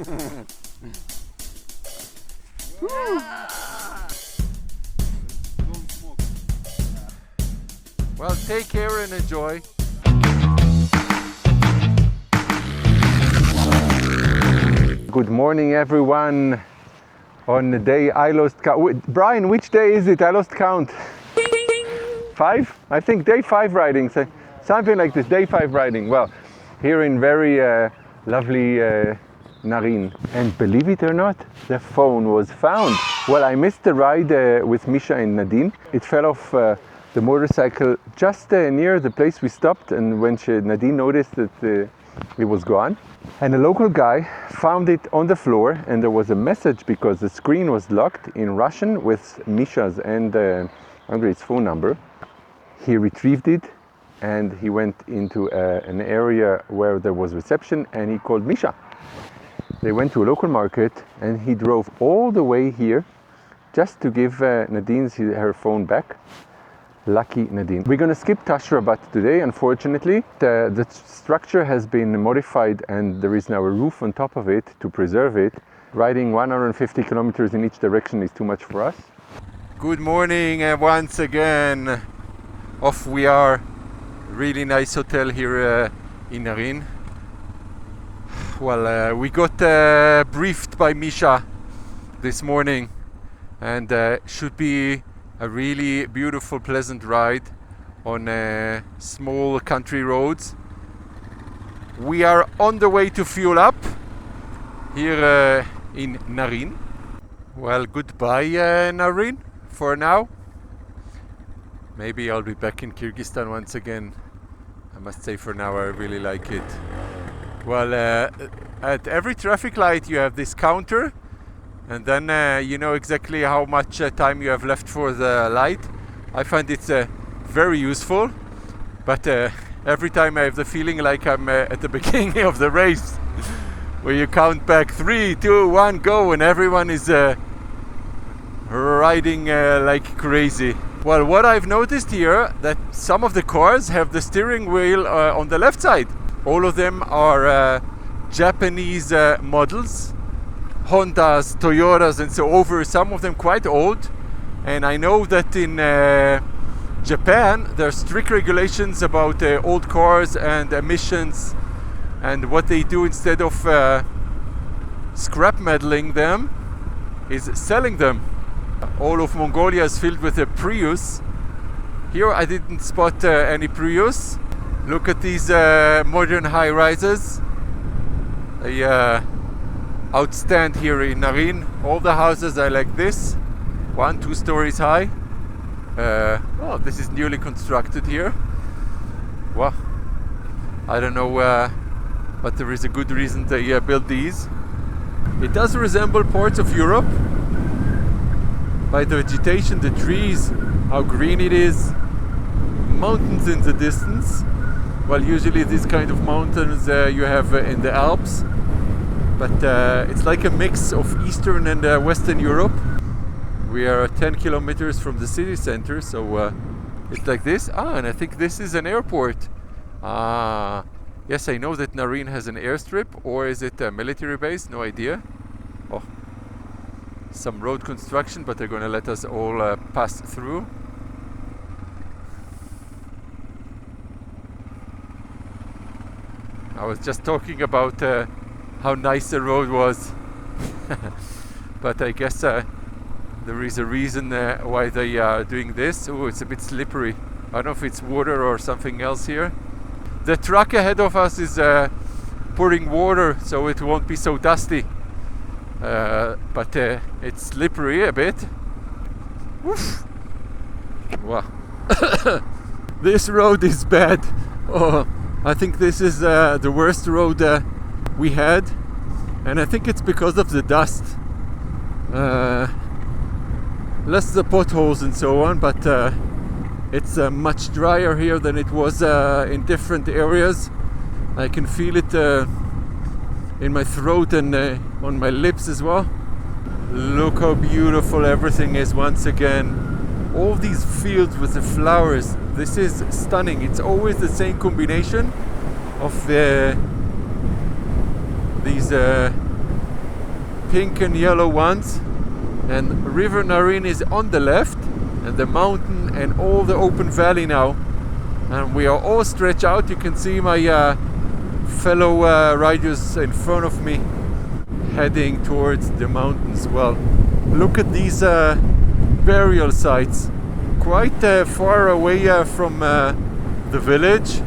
Well, take care and enjoy. Good morning, everyone. On the day I lost count. Brian, which day is it? I lost count. 5? I think day 5 riding. So something like this, day 5 riding. Well, here in very lovely Narin. And believe it or not, the phone was found. Well, I missed the ride with Misha and Nadine. It fell off the motorcycle just near the place we stopped, and when Nadine noticed that it was gone. And a local guy found it on the floor, and there was a message because the screen was locked in Russian with Misha's and Andrei's phone number. He retrieved it and he went into an area where there was reception, and he called Misha. They went to a local market and he drove all the way here just to give Nadine her phone back. Lucky Nadine. We're going to skip Tashrabat today, unfortunately. The structure has been modified and there is now a roof on top of it to preserve it. Riding 150 kilometers in each direction is too much for us. Good morning once again. Off we are. Really nice hotel here in Narin. Well, we got briefed by Misha this morning, and should be a really beautiful, pleasant ride on small country roads. We are on the way to fuel up here in Narin. Well, goodbye Narin for now. Maybe I'll be back in Kyrgyzstan once again. I must say for now I really like it. Well, at every traffic light you have this counter, and then you know exactly how much time you have left for the light. I find it very useful, but every time I have the feeling like I'm at the beginning of the race, where you count back 3, 2, 1, go, and everyone is riding like crazy. Well, what I've noticed here, that some of the cars have the steering wheel on the left side. All of them are Japanese models. Hondas, Toyotas, and so over, some of them quite old. And I know that in Japan there are strict regulations about old cars and emissions, and what they do instead of scrap metaling them is selling them. All of Mongolia is filled with a Prius. Here I didn't spot any Prius. Look at these modern high rises. They outstand here in Narin. All the houses are like this, 1-2 stories high. Oh, this is newly constructed here. Well, I don't know, but there is a good reason they built these. It does resemble parts of Europe by the vegetation, the trees, how green it is, mountains in the distance. Well, usually these kind of mountains you have in the Alps. But it's like a mix of Eastern and Western Europe. We are 10 kilometers from the city center, so it's like this. And I think this is an airport. Yes, I know that Narin has an airstrip, or is it a military base? No idea. Oh, some road construction, but they're going to let us all pass through. I was just talking about how nice the road was. But I guess there is a reason why they are doing this. Oh, it's a bit slippery. I don't know if it's water or something else here. The truck ahead of us is pouring water, so it won't be so dusty. But it's slippery a bit. Woof. Wow. This road is bad. Oh, I think this is the worst road we had, and I think it's because of the dust. Less the potholes and so on, but it's much drier here than it was in different areas. I can feel it in my throat and on my lips as well. Look how beautiful everything is once again. All these fields with the flowers, this is stunning. It's always the same combination of these pink and yellow ones, and River Narin is on the left, and the mountain and all the open valley now, and we are all stretched out. You can see my fellow riders in front of me heading towards the mountains. Well, look at these burial sites, quite far away from the village.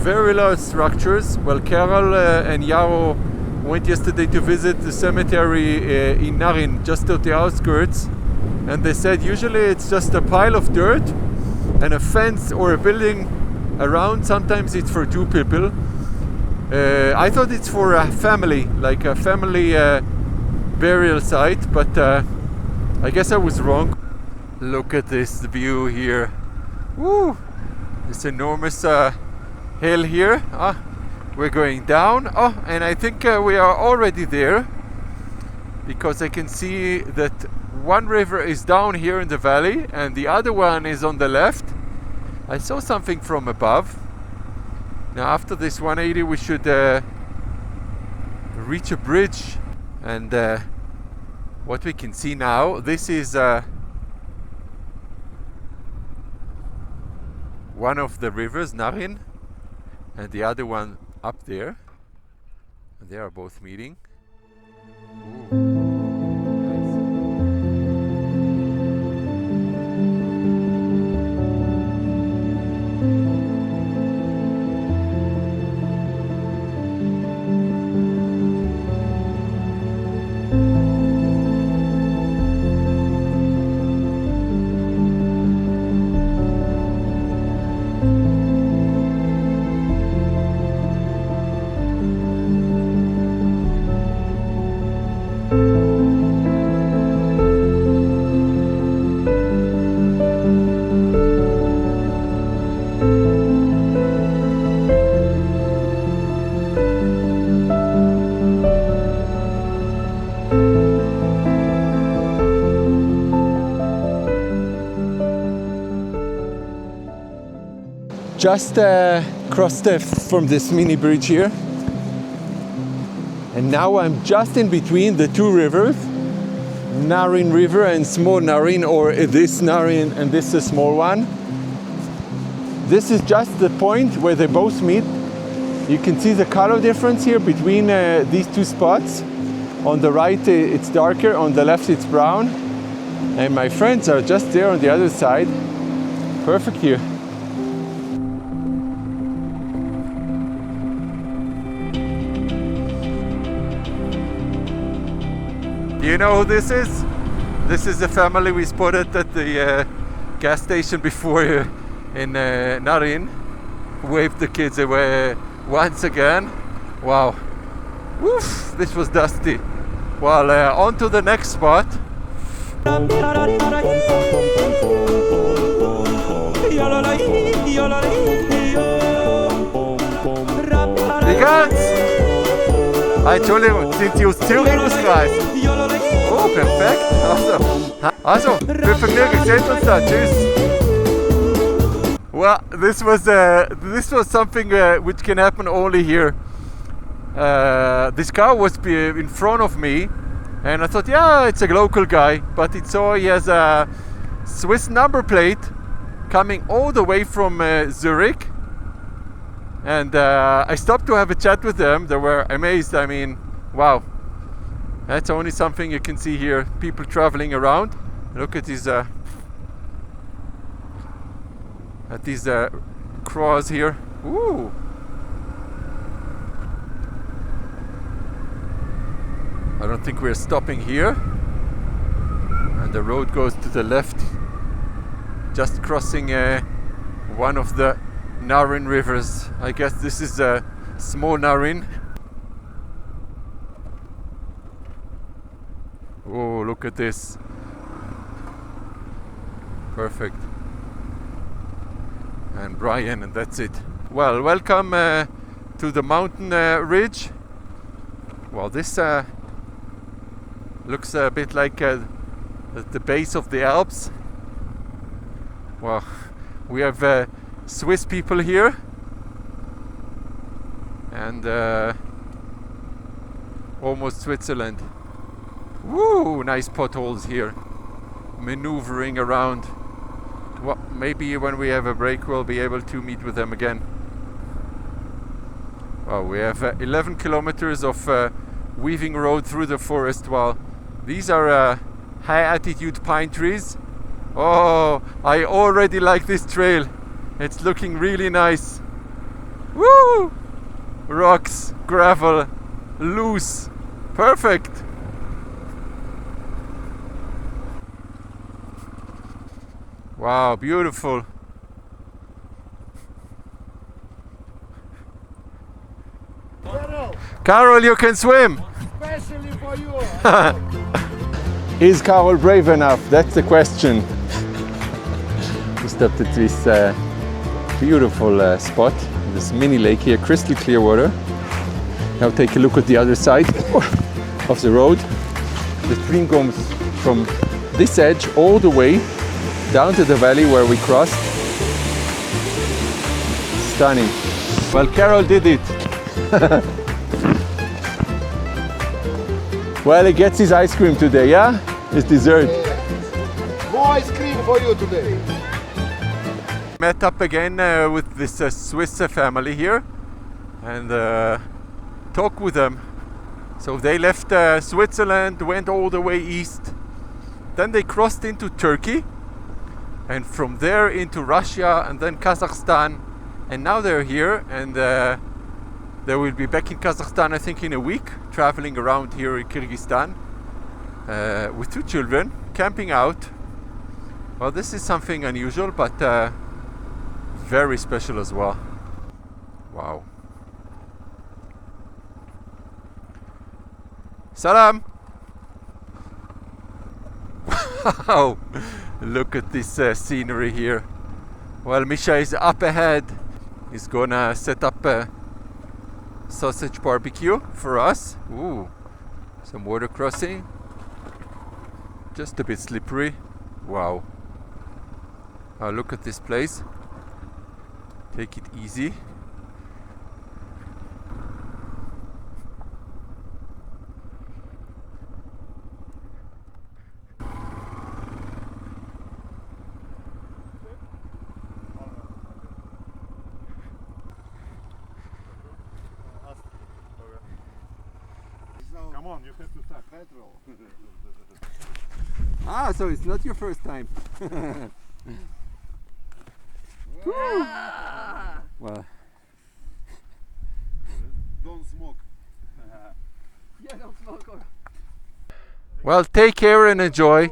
Very large structures. Well, Carol and Yaro went yesterday to visit the cemetery in Narin, just at the outskirts, and they said usually it's just a pile of dirt and a fence or a building around. Sometimes it's for two people. I thought it's for a family, like a family burial site, but I guess I was wrong. Look at this view here. Woo! This enormous hill here. We're going down. And I think we are already there, because I can see that one river is down here in the valley and the other one is on the left. I saw something from above. Now after this 180 we should reach a bridge, and what we can see now, this is one of the rivers, Narin, and the other one up there, and they are both meeting. Ooh. Nice. Just crossed from this mini bridge here, and now I'm just in between the two rivers, Narin River and Small Narin, or this Narin and this is a small one. This is just the point where they both meet. You can see the color difference here between these two spots. On the right it's darker, on the left it's brown, and my friends are just there on the other side. Perfect here. You know who this is? This is the family we spotted at the gas station before in Narin. Waved the kids away once again. Wow. Woof, this was dusty. Well, on to the next spot. Die ganz! Entschuldigung, sind Sie aus Zürich ausgereist? Oh, perfekt. Also, viel Vergnügen, seht uns da. Tschüss. Well, this was something which can happen only here. This car was in front of me, and I thought, yeah, it's a local guy, but he has a Swiss number plate coming all the way from Zurich. And I stopped to have a chat with them. They were amazed. I mean, wow. That's only something you can see here. People traveling around. Look at these crows here. Ooh. I don't think we're stopping here. And the road goes to the left. Just crossing one of the Narin rivers. I guess this is a small Narin. Oh, look at this. Perfect. And Brian, and that's it. Well, welcome to the mountain ridge. Well, this looks a bit like at the base of the Alps. Well, we have Swiss people here, and Almost Switzerland. Woo! Nice potholes here. Maneuvering around. Well, maybe when we have a break we'll be able to meet with them again. Oh, we have 11 kilometers of weaving road through the forest. Well, these are high altitude pine trees. Oh, I already like this trail. It's looking really nice. Woo! Rocks, gravel, loose. Perfect. Wow, beautiful. Carol, you can swim. Especially for you. Is Carol brave enough? That's the question. We stopped at this beautiful spot, this mini lake here, crystal clear water. Now take a look at the other side of the road. The stream goes from this edge all the way down to the valley where we crossed. Stunning. Well, Carol did it. Well, he gets his ice cream today, yeah? His dessert. More ice cream for you today. Met up again with this Swiss family here and talk with them. So they left Switzerland, went all the way east. Then they crossed into Turkey and from there into Russia and then Kazakhstan. And now they're here and they will be back in Kazakhstan, I think, in a week, traveling around here in Kyrgyzstan with 2 children, camping out. Well, this is something unusual, but very special as well. Wow. Salam! Wow! Look at this scenery here. Well, Misha is up ahead. He's gonna set up a sausage barbecue for us. Ooh, some water crossing. Just a bit slippery. Wow. Look at this place. Take it easy. Come on, you have to start. Petrol. Ah, so it's not your first time. Well, Don't smoke. Yeah, don't smoke. well, take care and enjoy.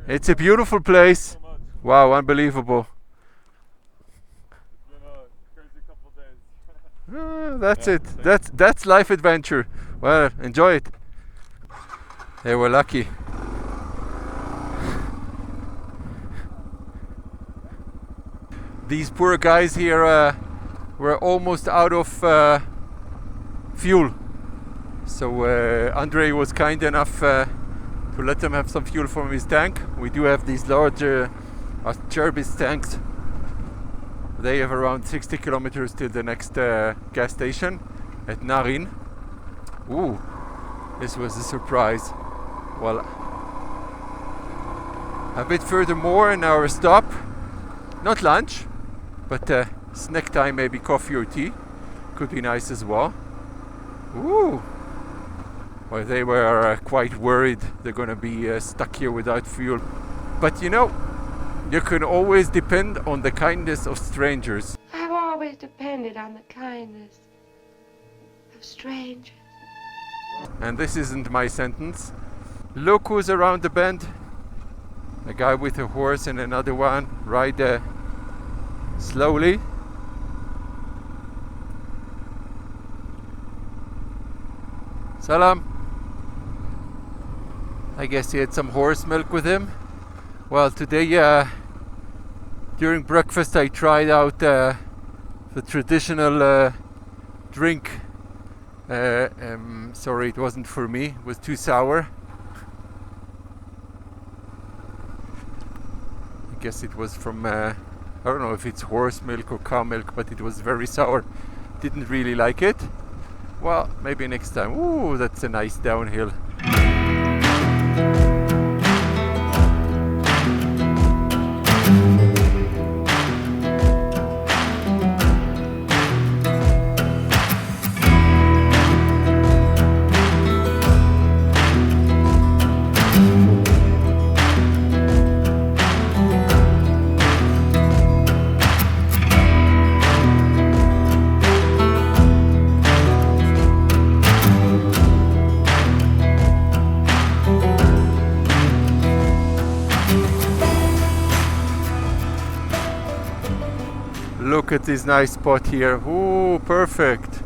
It's a beautiful place. Wow, unbelievable. That's it. That's life adventure. Well, enjoy it. They were lucky. These poor guys here were almost out of fuel. So Andre was kind enough to let them have some fuel from his tank. We do have these larger Kyrgyz tanks. They have around 60 kilometers till the next gas station at Narin. Ooh, this was a surprise. Well, a bit further more in our stop. Not lunch, but snack time, maybe coffee or tea. Could be nice as well. Ooh. Well, they were quite worried they're gonna be stuck here without fuel. But you know, you can always depend on the kindness of strangers. I've always depended on the kindness of strangers. And this isn't my sentence. Look who's around the bend. A guy with a horse and another one. Ride slowly. Salam. I guess he had some horse milk with him. Well, today during breakfast I tried out the traditional drink. Sorry, it wasn't for me. It was too sour. I guess it was from I don't know if it's horse milk or cow milk, but it was very sour. Didn't really like it. Well, maybe next time. Ooh, that's a nice downhill. Look at this nice spot here. Ooh, perfect.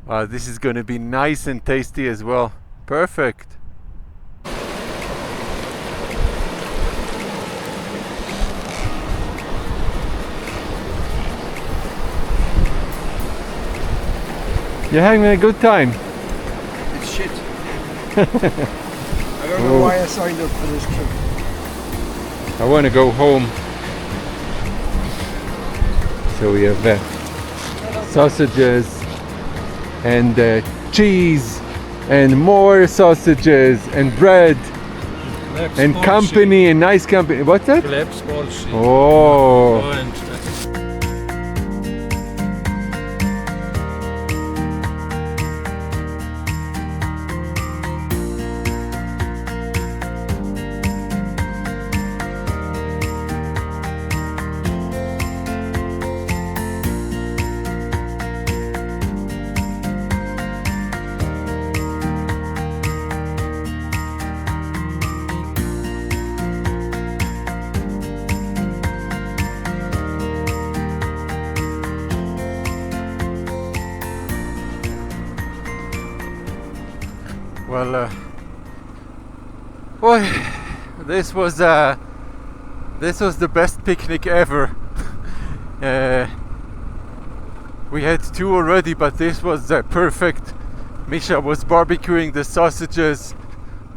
Wow, this is going to be nice and tasty as well. Perfect. You're having a good time. It's shit. I don't know why I signed up for this trip. I want to go home. So we have sausages and cheese and more sausages and bread and company and nice company. What's that? Oh. Well, boy, this was the best picnic ever. We had two already, but this was perfect. Misha was barbecuing the sausages.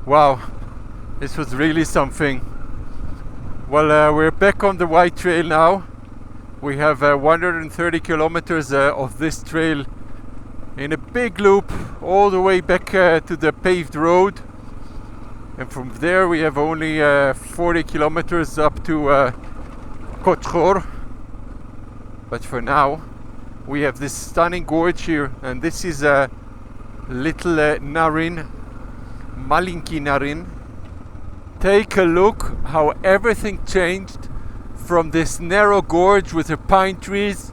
Wow, this was really something. Well, we're back on the white trail now. We have 130 kilometers of this trail in a big loop all the way back to the paved road, and from there we have only 40 kilometers up to Kochor. But for now we have this stunning gorge here, and this is a little Narin, Malinki Narin. Take a look how everything changed from this narrow gorge with the pine trees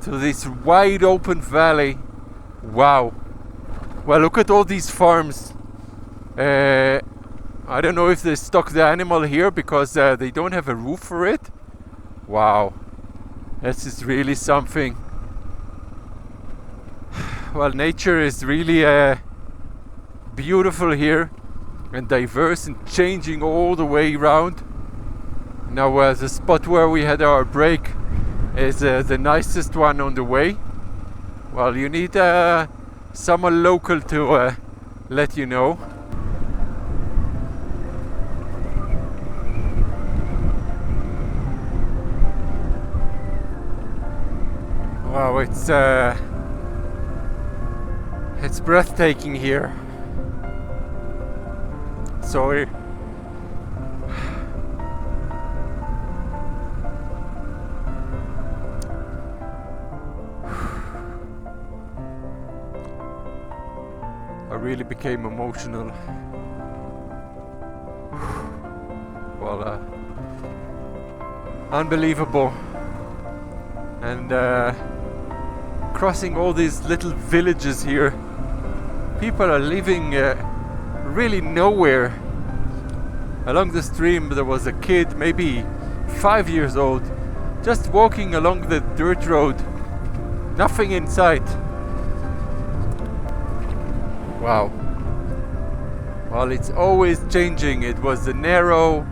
to this wide open valley. Wow. Well, look at all these farms. I don't know if they stock the animal here because they don't have a roof for it. Wow. This is really something. Well, nature is really beautiful here and diverse and changing all the way around. Now the spot where we had our break is the nicest one on the way. Well, you need someone local to let you know. Wow, it's breathtaking here. Sorry. I really became emotional. Well, unbelievable. And crossing all these little villages here, people are living really nowhere. Along the stream there was a kid, maybe 5 years old, just walking along the dirt road, nothing in sight. Wow. Well, it's always changing. It was narrow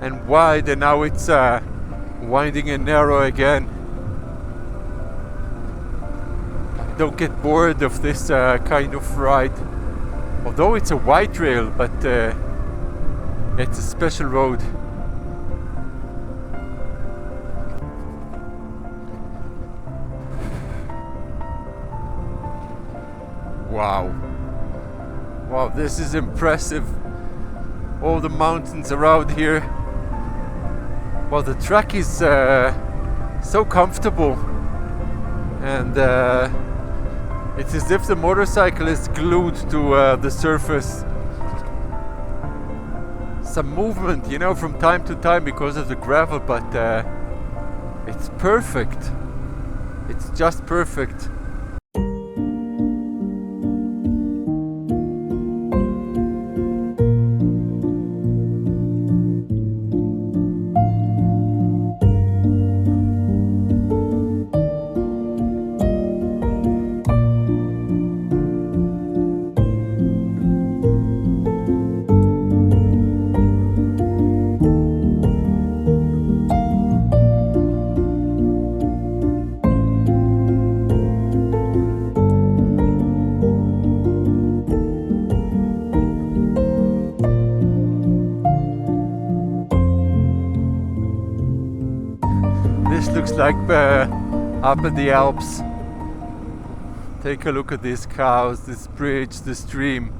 and wide, and now it's winding and narrow again. Don't get bored of this kind of ride. Although it's a white trail, but it's a special road. Wow. Wow, this is impressive. All the mountains around here. Well, the track is so comfortable, and it's as if the motorcycle is glued to the surface. Some movement, you know, from time to time because of the gravel, but it's perfect. It's just perfect. This looks like up in the Alps. Take a look at these cows, this bridge, the stream.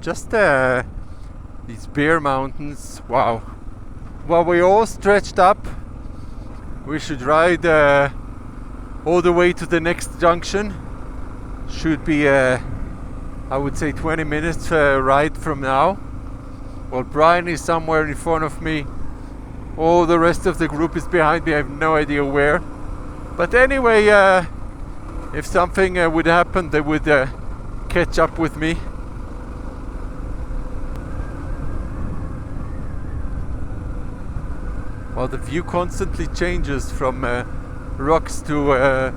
Just these bare mountains. Wow. Well, we're all stretched up. We should ride all the way to the next junction. Should be, I would say, 20 minutes ride from now. Well, Brian is somewhere in front of me. All the rest of the group is behind me. I have no idea where. But anyway, if something would happen, they would catch up with me. Well, the view constantly changes from rocks to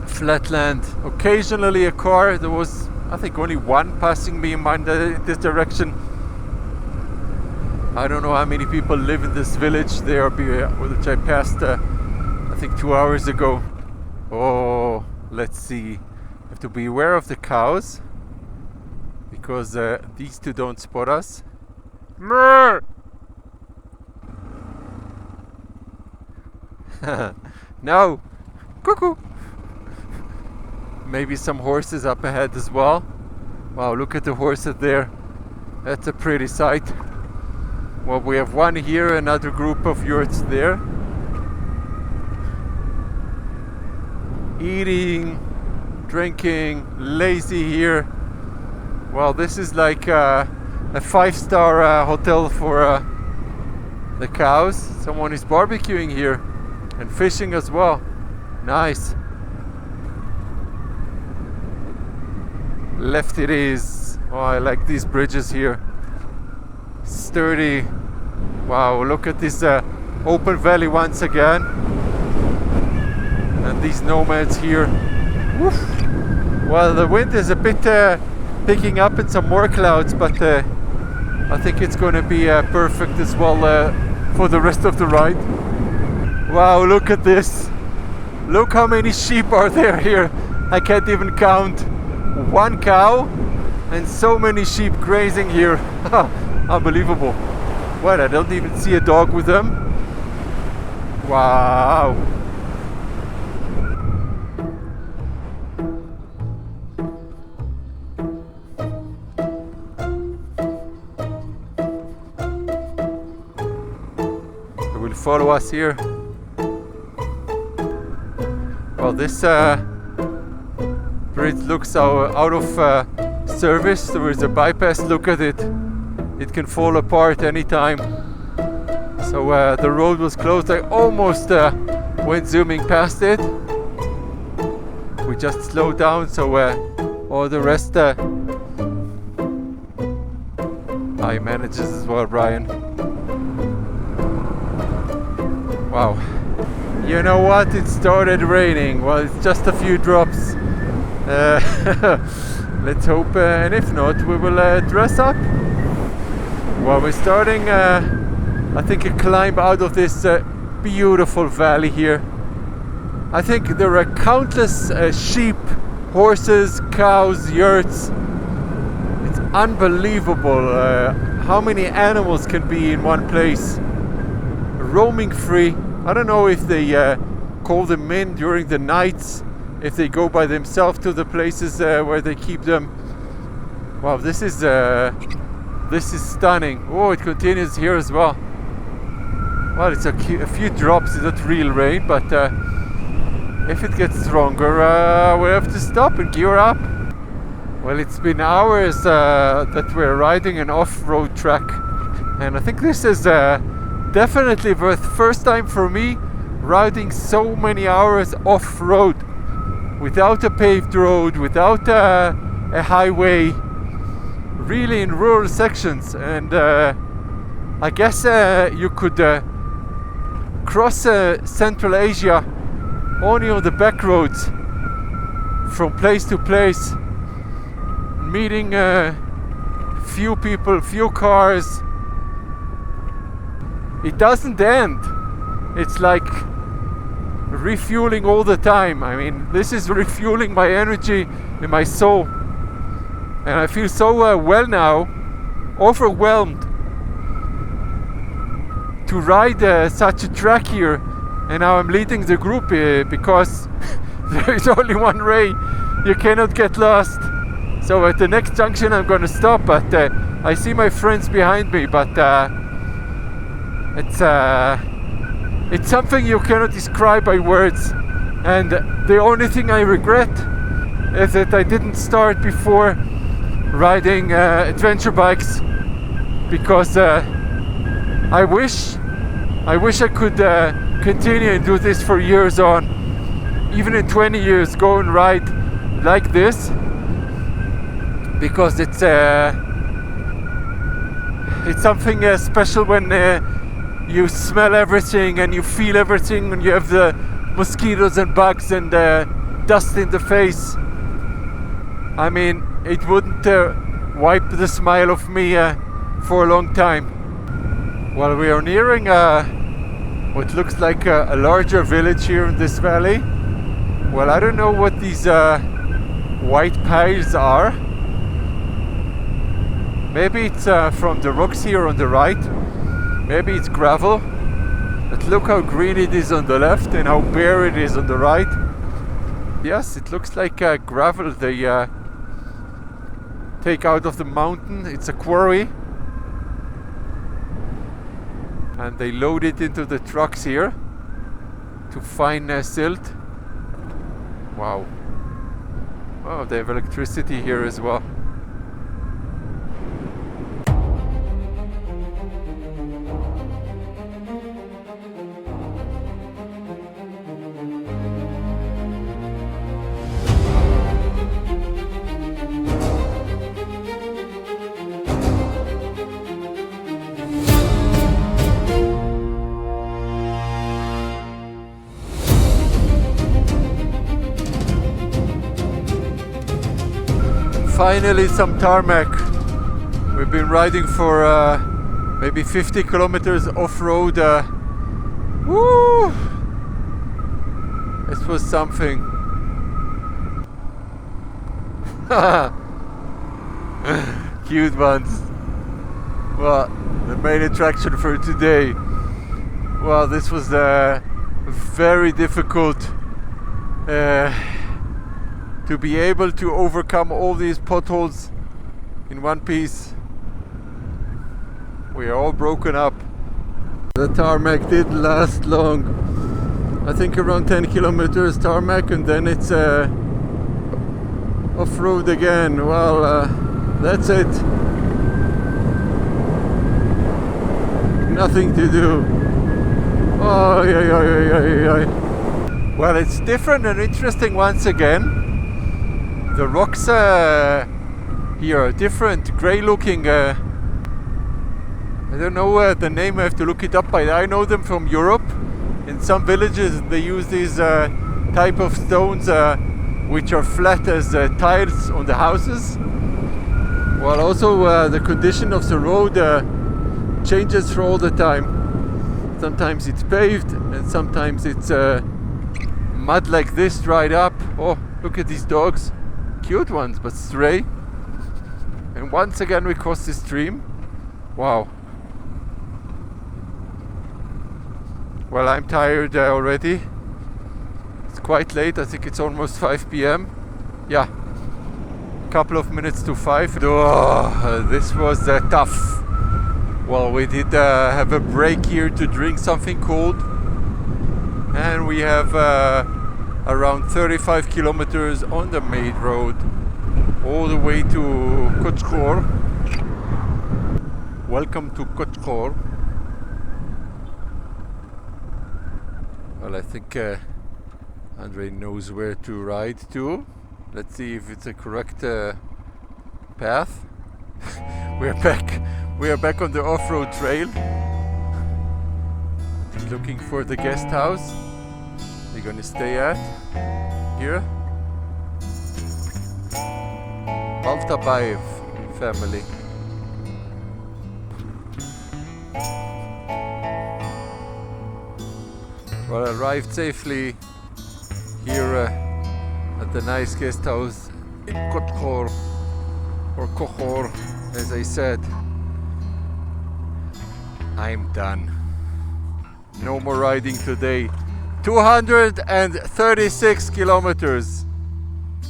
flatland. Occasionally a car. There was, I think, only one passing me in this direction. I don't know how many people live in this village there, which I passed, I think 2 hours ago. Oh, let's see. Have to be aware of the cows, because these two don't spot us. No, cuckoo. Maybe some horses up ahead as well. Wow, look at the horses there. That's a pretty sight. Well, we have one here, another group of yurts there. Eating, drinking, lazy here. Well, this is like a 5-star hotel for the cows. Someone is barbecuing here and fishing as well. Nice. Left it is. Oh, I like these bridges here. Sturdy. Wow, look at this open valley once again, and these nomads here. Woof. Well, the wind is a bit picking up in some more clouds, but I think it's going to be perfect as well for the rest of the ride. Wow, look at this. Look how many sheep are there here. I can't even count. One cow and so many sheep grazing here. Unbelievable. What, I don't even see a dog with them? Wow. They will follow us here. Well, this bridge looks out of service. There is a bypass. Look at it. It can fall apart anytime. So the road was closed. I almost went zooming past it. We just slowed down, so all the rest I manages as well, Brian. Wow. You know what? It started raining. Well, it's just a few drops. Let's hope, and if not, we will dress up. Well, we're starting, I think, a climb out of this beautiful valley here. I think there are countless sheep, horses, cows, yurts. It's unbelievable how many animals can be in one place, roaming free. I don't know if they call them in during the nights if they go by themselves to the places where they keep them. Wow, this is stunning. Oh, it continues here as well. Well, it's a few drops. It's not real rain, but if it gets stronger, we have to stop and gear up. Well, it's been hours that we're riding an off-road track, and I think this is definitely the first time for me riding so many hours off-road, without a paved road, without a highway, really in rural sections. And I guess you could cross Central Asia only on the back roads from place to place, meeting few people, few cars. It doesn't end. It's like refueling all the time. I mean, this is refueling my energy and my soul, and I feel so well now, overwhelmed to ride such a track here. And now I'm leading the group because there is only one way. You cannot get lost. So at the next junction I'm going to stop, but I see my friends behind me, but it's something you cannot describe by words. And the only thing I regret is that I didn't start before riding adventure bikes, because I wish I could continue and do this for years on, even in 20 years, go and ride like this, because it's something special when you smell everything and you feel everything, and you have the mosquitoes and bugs and dust in the face. I mean, it wouldn't wipe the smile off me for a long time. Well, we are nearing what looks like a larger village here in this valley. Well, I don't know what these white piles are. Maybe it's from the rocks here on the right. Maybe it's gravel. But look how green it is on the left and how bare it is on the right. Yes, it looks like gravel they take out of the mountain. It's a quarry. And they load it into the trucks here to fine silt. Wow. Oh, they have electricity here as well. Finally some tarmac. We've been riding for maybe 50 kilometers off-road. Woo! This was something. Cute ones. Well, the main attraction for today. Well, this was very difficult to be able to overcome all these potholes in one piece. We are all broken up. The tarmac didn't last long. I think around 10 kilometers tarmac, and then it's off-road again. Well, that's it. Nothing to do. Oh, yeah. Well, it's different and interesting once again. The rocks here are different, grey looking. I don't know the name, I have to look it up. I know them from Europe. In some villages they use these type of stones which are flat as tiles on the houses. Well, also the condition of the road changes for all the time. Sometimes it's paved and sometimes it's mud like this, dried up. Oh, look at these dogs. Cute ones, but stray. And once again we cross the stream. Wow. Well, I'm tired already. It's quite late. I think it's almost 5 p.m. Yeah, couple of minutes to 5. Oh, this was tough. Well, we did have a break here to drink something cold, and we have around 35 kilometers on the main road all the way to Kyrgyzstan. Welcome to Kyrgyzstan. Well, I think Andre knows where to ride to. Let's see if it's a correct path. We are back on the off-road trail, looking for the guest house we're gonna stay at here. Baltabayev family. Well, I arrived safely here at the nice guest house in Kyrgyzstan, or Kohor, as I said. I'm done. No more riding today. 236 kilometers.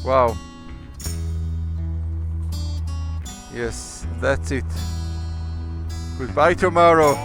Wow. Yes, that's it. Goodbye tomorrow.